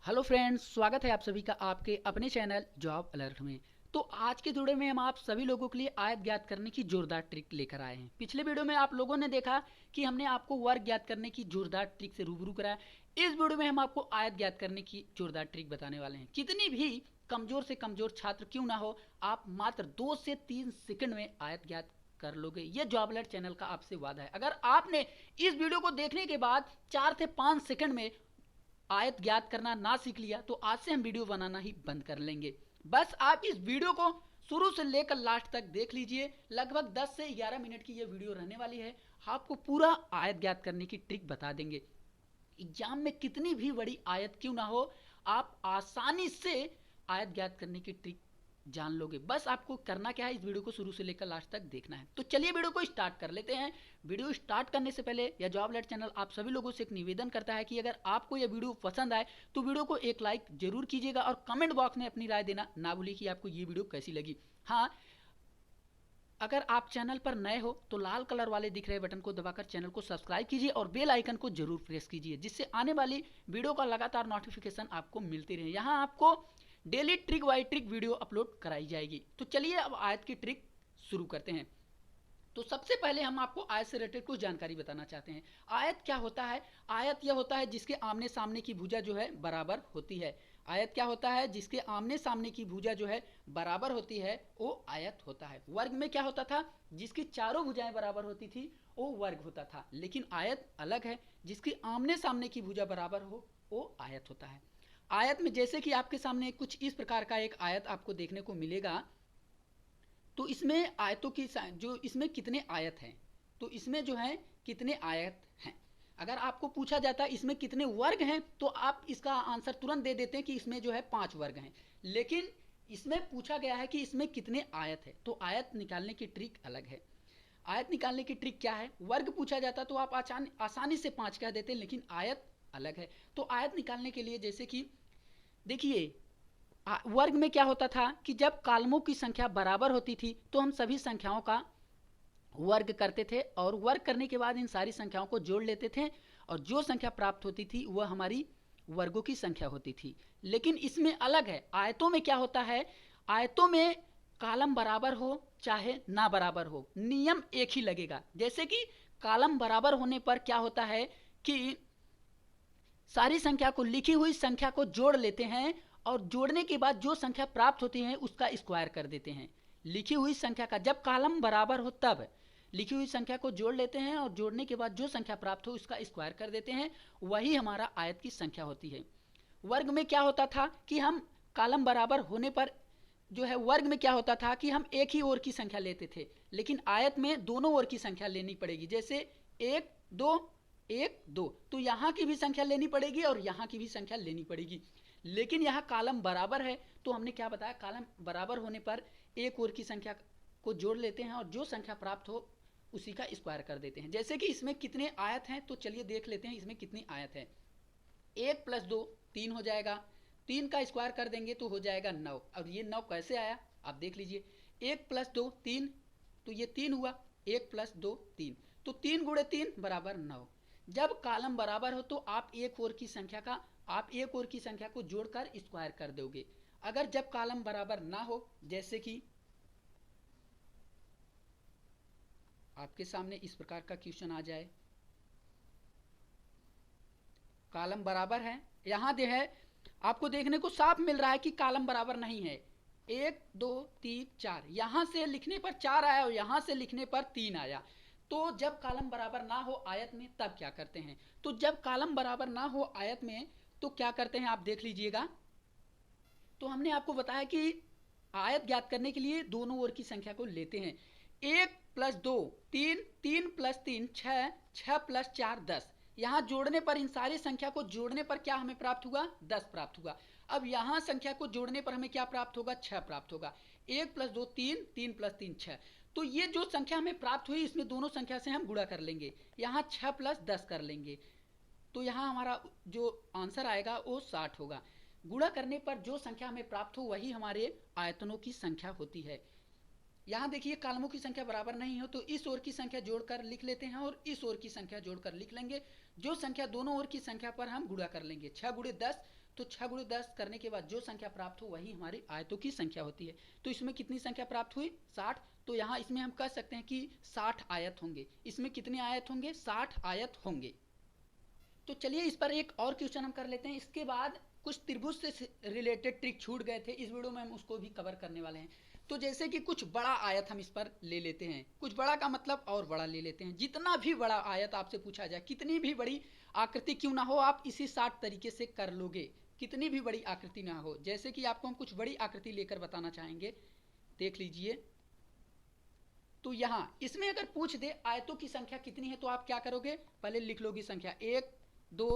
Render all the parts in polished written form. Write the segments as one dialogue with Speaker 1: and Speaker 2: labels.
Speaker 1: Hello friends, स्वागत है आप सभी का आपके अपने चैनल जॉब अलर्ट में। तो आज के वीडियो में हम आप सभी लोगों के लिए आयत ज्ञात करने की जोरदार ट्रिक लेकर आए हैं। पिछले वीडियो में आप लोगों ने देखा कि हमने आपको वर्ग ज्ञात करने की जोरदार ट्रिक से रूबरू कराया। इस वीडियो में हम आपको आयत ज्ञात करने की जोरदार ट्रिक बताने वाले हैं। कितनी भी कमजोर से कमजोर छात्र क्यों ना हो, आप मात्र 2 से 3 सेकंड में आयत ज्ञात कर लोगे। ये जॉब अलर्ट चैनल का आपसे वादा है। अगर आपने इस वीडियो को देखने के बाद 4 से 5 सेकंड में आयत ज्ञात करना ना सीख लिया तो आज से हम वीडियो बनाना ही बंद कर लेंगे। बस आप इस वीडियो को शुरू से लेकर लास्ट तक देख लीजिए। लगभग 10 से 11 मिनट की ये वीडियो रहने वाली है। आपको पूरा आयत ज्ञात करने की ट्रिक बता देंगे। एग्जाम में कितनी भी बड़ी आयत क्यों ना हो, आप आसानी से आयत ज्ञात करने की ट्रिक जान लोगे। बस आपको करना क्या है, इस वीडियो को शुरू से लेकर लास्ट तक देखना है। तो चलिए वीडियो को स्टार्ट कर लेते हैं। वीडियो स्टार्ट करने से पहले या जॉब अलर्ट चैनल आप सभी लोगों से एक निवेदन करता है कि अगर आपको यह वीडियो पसंद आए तो वीडियो को एक लाइक जरूर कीजिएगा और कमेंट बॉक्स में अपनी राय देना ना भूलिए कि आपको ये वीडियो कैसी लगी। हाँ, अगर आप चैनल पर नए हो तो लाल कलर वाले दिख रहे बटन को दबाकर चैनल को सब्सक्राइब कीजिए और बेल आइकन को जरूर प्रेस कीजिए, जिससे आने वाली वीडियो का लगातार नोटिफिकेशन आपको मिलती रहे। यहाँ आपको daily trick by trick video upload कराई जाएगी। तो चलिए अब आयत की ट्रिक शुरू करते हैं। तो सबसे पहले हम आपको आयत से रिलेटेड कुछ जानकारी बताना चाहते हैं। आयत क्या होता है? आयत यह होता है जिसके आमने सामने की भुजा जो है बराबर होती है। आयत क्या होता है? जिसके आमने सामने की भुजा जो है बराबर होती है, वो आयत होता है। वर्ग में क्या होता था? जिसकी चारों भुजाएं बराबर होती थी वो वर्ग होता था। लेकिन आयत अलग है, जिसकी आमने सामने की भुजा बराबर हो वो आयत होता है। आयत में जैसे कि आपके सामने कुछ इस प्रकार का एक आयत आपको देखने को मिलेगा। तो इसमें आयतों की जो इसमें कितने आयत हैं, तो इसमें जो है कितने आयत हैं। अगर आपको पूछा जाता है इसमें कितने वर्ग हैं तो आप इसका आंसर तुरंत दे देते हैं कि इसमें जो है 5 वर्ग हैं। लेकिन इसमें पूछा गया है कि इसमें कितने आयत है, तो आयत निकालने की ट्रिक अलग है। आयत निकालने की ट्रिक क्या है? वर्ग पूछा जाता तो आप आसानी से 5 कह देते, लेकिन आयत अलग है। तो आयत निकालने के लिए जैसे कि देखिए, वर्ग में क्या होता था कि जब कालमों की संख्या बराबर होती थी तो हम सभी संख्याओं का वर्ग करते थे और वर्ग करने के बाद इन सारी संख्याओं को जोड़ लेते थे और जो संख्या प्राप्त होती थी वह हमारी वर्गों की संख्या होती थी। लेकिन इसमें अलग है। आयतों में क्या होता है? आयतों में कालम बराबर हो चाहे ना बराबर हो, नियम एक ही लगेगा। जैसे कि कालम बराबर होने पर क्या होता है कि सारी संख्या को, लिखी हुई संख्या को जोड़ लेते हैं और जोड़ने के बाद जो संख्या प्राप्त होती है उसका स्क्वायर कर देते हैं। लिखी हुई संख्या का जब कालम बराबर हो तब लिखी हुई संख्या को जोड़ लेते हैं और जोड़ने के बाद जो संख्या प्राप्त हो उसका स्क्वायर कर देते हैं। वही हमारा आयत की संख्या होती है। वर्ग में क्या होता था कि हम कालम बराबर होने पर जो है, वर्ग में क्या होता था कि हम एक ही ओर की संख्या लेते थे, लेकिन आयत में दोनों ओर की संख्या लेनी पड़ेगी। जैसे 1 2 1 2, तो यहाँ की भी संख्या लेनी पड़ेगी और यहाँ की भी संख्या लेनी पड़ेगी। लेकिन यहाँ कालम बराबर है तो हमने क्या बताया, कालम बराबर होने पर एक ओर की संख्या को जोड़ लेते हैं और जो संख्या प्राप्त हो उसी का स्क्वायर कर देते हैं। जैसे कि इसमें कितने आयत हैं तो चलिए देख लेते हैं इसमें कितनी आयत है। 1 + 2 3 हो जाएगा, 3 का स्क्वायर कर देंगे तो हो जाएगा 9। अब ये 9 कैसे आया आप देख लीजिए। 1 + 2 3, तो ये 3 हुआ। 1 + 2 3, तो 3 × 3 = 9। जब कालम बराबर हो तो आप एक ओर की संख्या को जोड़कर स्क्वायर कर दोगे। अगर जब कालम बराबर ना हो, जैसे कि आपके सामने इस प्रकार का क्वेश्चन आ जाए, कालम बराबर है, यहाँ दे है, आपको देखने को साफ मिल रहा है कि कालम बराबर नहीं है। 1 2 3 4, यहाँ से लिखने पर 4 आया और यहाँ से लिखने पर 3 आया। तो जब कालम बराबर ना हो आयत में तब क्या करते हैं? तो जब कालम बराबर ना हो आयत में तो क्या करते हैं आप देख लीजिएगा। तो हमने आपको बताया कि आयत ज्ञात करने के लिए दोनों ओर की संख्या को लेते हैं। 1 + 2 3, 3 + 3 6, 6 + 4 10। यहाँ जोड़ने पर, इन सारी संख्या को जोड़ने पर क्या हमें प्राप्त हुआ? 10 प्राप्त हुआ। अब यहाँ संख्या को जोड़ने पर हमें क्या प्राप्त होगा? 6 प्राप्त होगा। 1 + 2 3, 3 + 3 6। तो ये जो संख्या हमें प्राप्त हुई इसमें दोनों संख्या से हम गुणा कर लेंगे। यहाँ 6 + 10 कर लेंगे तो यहाँ हमारा जो आंसर आएगा वो 60 होगा। गुणा करने पर जो संख्या हमें प्राप्त हो वही हमारे आयतनों की संख्या होती है। यहाँ देखिए कालमों की संख्या बराबर नहीं हो तो इस ओर की संख्या जोड़कर लिख लेते हैं और इस ओर की संख्या जोड़कर लिख लेंगे जो संख्या दोनों ओर की संख्या पर हम गुणा कर लेंगे। 6 गुणे 10, तो 6 गुणे 10 करने के बाद जो संख्या प्राप्त हो वही हमारी आयतों की संख्या होती है। तो इसमें कितनी संख्या प्राप्त हुई? 60। तो यहाँ इसमें हम कह सकते हैं कि 60 आयत होंगे। इसमें कितने आयत होंगे? 60 आयत होंगे। तो चलिए इस पर एक और क्वेश्चन हम कर लेते हैं। इसके बाद कुछ त्रिभुज से रिलेटेड ट्रिक छूट गए थे, इस वीडियो में हम उसको भी कवर करने वाले हैं। तो जैसे कि कुछ बड़ा आयत हम इस पर ले लेते हैं, कुछ बड़ा का मतलब और बड़ा ले लेते हैं। जितना भी बड़ा आयत आपसे पूछा जाए, कितनी भी बड़ी आकृति क्यों ना हो, आप इसी 60 तरीके से कर लोगे। कितनी भी बड़ी आकृति ना हो, जैसे कि आपको हम कुछ बड़ी आकृति लेकर बताना चाहेंगे, देख लीजिए। तो यहाँ इसमें अगर पूछ दे आयतों की संख्या कितनी है, तो आप क्या करोगे? पहले लिख लोगे संख्या 1 2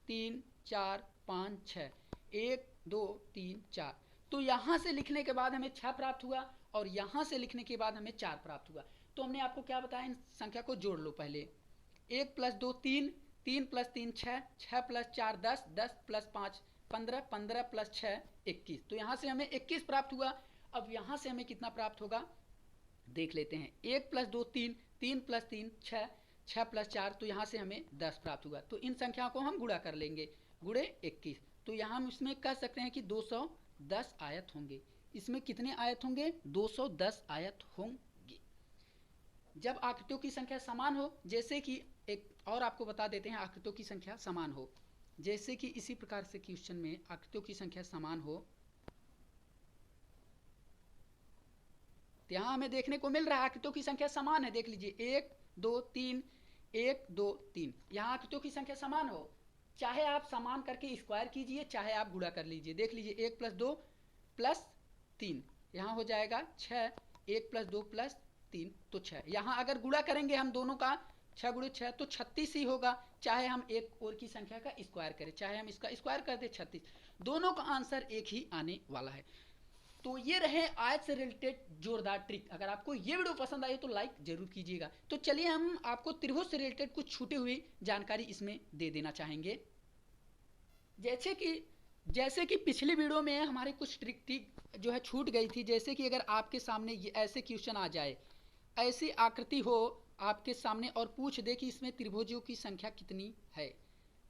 Speaker 1: 3 4 5 6, 1 2 3 4। तो यहाँ से लिखने के बाद हमें 6 प्राप्त हुआ और यहाँ से लिखने के बाद हमें 4 प्राप्त हुआ। तो हमने आपको क्या बताया, इन संख्या को जोड़ लो पहले। 1 + 2 3, 3 + 3 6, 6 + 4 10, 10 + 5 15, 15 + 6 21। तो यहाँ से हमें 21 प्राप्त हुआ। अब यहाँ से हमें कितना प्राप्त होगा देख लेते हैं। 1 + 2 3, 3 + 3 6, 6 + 4, तो यहाँ से हमें 10 प्राप्त हुआ। तो इन संख्याओं को हम गुणा कर लेंगे, गुणे 21। तो यहाँ हम इसमें कह सकते हैं कि 210 आयत होंगे। इसमें कितने आयत होंगे? 210 आयत होंगे। जब आकृतियों की संख्या समान हो, जैसे कि एक और आपको बता देते हैं, आकृतियों की संख्या समान हो, जैसे कि इसी प्रकार से क्वेश्चन में आकृतियों की संख्या समान हो, तो यहाँ हमें देखने को मिल रहा है आकृतियों की संख्या समान है। देख लीजिए 1 2 3, 1 2 3। यहाँ आकृतियों की संख्या समान हो, चाहे आप समान करके स्क्वायर कीजिए, चाहे आप गुणा कर लीजिए। देख लीजिए 1 + 2 + 3, यहाँ हो जाएगा 6, 1 + 2 + 3 तो 6। यहाँ अगर गुणा करेंगे हम दोनों का, 6 × 6 तो 36 ही होगा। चाहे हम एक और की संख्या का स्क्वायर करें, चाहे हम इसका स्क्वायर कर दें, 36, दोनों का आंसर एक ही आने वाला है। तो ये रहे आयत से रिलेटेड जोरदार ट्रिक। अगर आपको ये वीडियो पसंद आई तो लाइक जरूर कीजिएगा। तो चलिए हम आपको त्रिभुज से रिलेटेड कुछ छूटी हुई जानकारी इसमें दे देना चाहेंगे। जैसे कि पिछली वीडियो में हमारे कुछ ट्रिक जो है छूट गई थी। जैसे कि अगर आपके सामने ये ऐसे क्वेश्चन आ जाए, ऐसी आकृति हो आपके सामने और पूछ दे कि इसमें त्रिभुजों की संख्या कितनी है,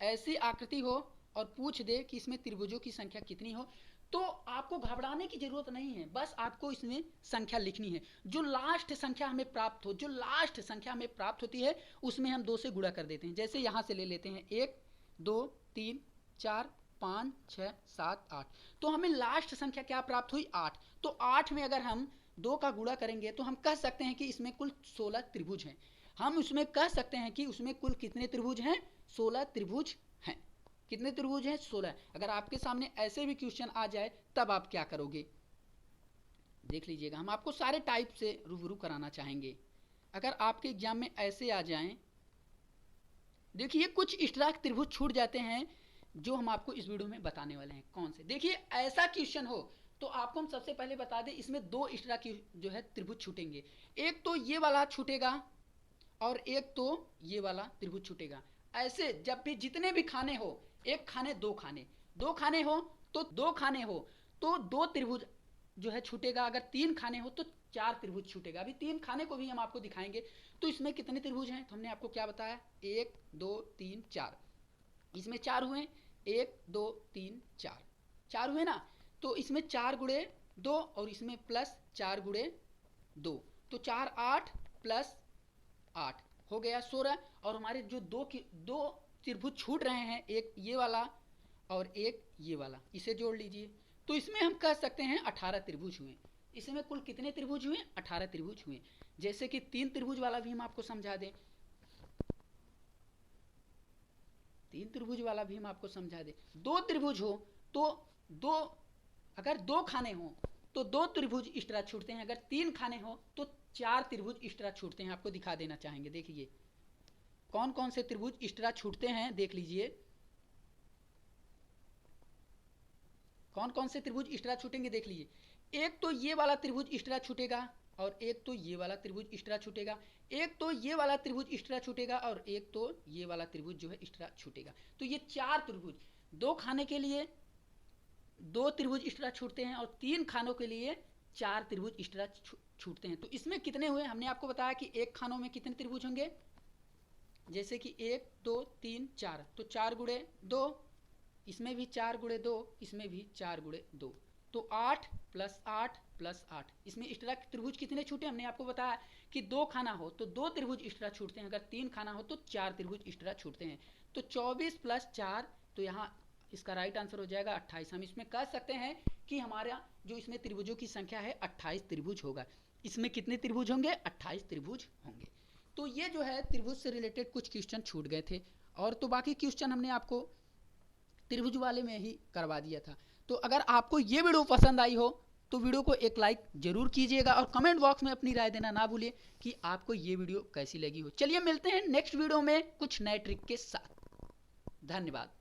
Speaker 1: ऐसी आकृति हो और पूछ दे कि इसमें त्रिभुजों की संख्या कितनी हो, तो आपको घबराने की जरूरत नहीं है। बस आपको इसमें संख्या लिखनी है। जो लास्ट संख्या हमें प्राप्त हो, जो लास्ट संख्या हमें प्राप्त होती है, उसमें हम 2 से गुणा कर देते हैं। जैसे यहाँ से ले लेते हैं 1 2 3 4 5 6 7 8। तो हमें लास्ट संख्या क्या प्राप्त हुई? 8। तो 8 में अगर हम 2 का गुणा करेंगे तो हम कह सकते हैं कि इसमें कुल 16 त्रिभुज हैं। हम उसमें कह सकते हैं कि उसमें कुल कितने त्रिभुज हैं? 16 त्रिभुज हैं। कितने त्रिभुज हैं? 16। अगर आपके सामने ऐसे भी क्वेश्चन आ जाए तब आप क्या करोगे देख लीजिएगा। हम आपको सारे टाइप से रूबरू कराना चाहेंगे। अगर आपके एग्जाम में ऐसे आ जाएं, देखिए कुछ एक्स्ट्रा त्रिभुज छूट जाते हैं जो हम आपको इस वीडियो में बताने वाले हैं। कौन से? देखिए ऐसा क्वेश्चन हो तो आपको हम सबसे पहले बता दें, इसमें 2 एक्स्ट्रा की जो है त्रिभुज छूटेंगे। एक तो ये वाला छूटेगा और एक तो ये वाला त्रिभुज छूटेगा। ऐसे जब भी जितने भी खाने हो, 1 खाने 2 खाने, 2 खाने हो तो 2 खाने हो तो 2 त्रिभुज जो है छूटेगा। अगर 3 खाने हो तो 4 त्रिभुज छूटेगा। अभी 3 खाने को भी हम आपको दिखाएंगे। तो इसमें कितने त्रिभुज हैं? तो हमने आपको क्या बताया, 1 2 3 4। इसमें 4 हुए, 1 2 3 4, 4 हुए ना। तो इसमें 4 × 2 और इसमें प्लस 4 × 2, तो 4 8 + 8 हो गया 16। और हमारे जो 2 त्रिभुज छूट रहे हैं, एक ये वाला और एक ये वाला, इसे जोड़ लीजिए। तो इसमें हम कह सकते हैं 18 त्रिभुज हुए। इसमें कुल कितने त्रिभुज हुए? 18 त्रिभुज हुए। जैसे कि 3 त्रिभुज वाला भी हम आपको समझा दें, 3 त्रिभुज वाला भी हम आपको समझा दें। 2 त्रिभुज हो तो 2, अगर 2 खाने हो तो 2 त्रिभुज एक्स्ट्रा छूटते हैं। अगर 3 खाने हो तो 4 त्रिभुज एक्स्ट्रा छूटते हैं। आपको दिखा देना चाहेंगे। देखिए कौन कौन से त्रिभुज एक्स्ट्रा छूटते हैं, देख लीजिए कौन कौन से त्रिभुज एक्स्ट्रा छूटेंगे। देख लीजिए, एक तो ये वाला त्रिभुज एक्स्ट्रा छूटेगा और एक तो ये वाला त्रिभुज एक्स्ट्रा छूटेगा, एक तो ये वाला त्रिभुज एक्स्ट्रा छूटेगा और एक तो ये वाला त्रिभुज जो है एक्स्ट्रा छूटेगा। तो ये 4 त्रिभुज, 2 खाने के लिए 2 त्रिभुज एक्स्ट्रा छूटते हैं और 3 खानों के लिए 4 त्रिभुज एक्स्ट्रा छूटते हैं। तो इसमें कितने हुए? हमने आपको बताया कि 1 खानों में कितने त्रिभुज होंगे? जैसे कि 1 2 3 4, तो 4 गुणे 2, इसमें भी 4 गुणे 2, इसमें भी 4 गुणे 2, तो 8 प्लस 8 प्लस 8। इसमें इस तरह के त्रिभुज कितने छूटे? हमने आपको बताया कि 2 खाना हो तो 2 त्रिभुज इस तरह छूटते हैं, अगर 3 खाना हो तो 4 त्रिभुज इस तरह छूटते हैं। तो 24 प्लस 4, तो यहाँ इसका राइट आंसर हो जाएगा 28। हम इसमें कह सकते हैं कि हमारा जो इसमें त्रिभुजों की संख्या है 28 त्रिभुज होगा। इसमें कितने त्रिभुज होंगे? 28 त्रिभुज होंगे। तो ये जो है त्रिभुज से रिलेटेड कुछ क्वेश्चन छूट गए थे, और तो बाकी क्वेश्चन हमने आपको त्रिभुज वाले में ही करवा दिया था। तो अगर आपको ये वीडियो पसंद आई हो तो वीडियो को एक लाइक जरूर कीजिएगा, और कमेंट बॉक्स में अपनी राय देना ना भूलिए कि आपको ये वीडियो कैसी लगी हो। चलिए मिलते हैं नेक्स्ट वीडियो में कुछ नए ट्रिक के साथ। धन्यवाद।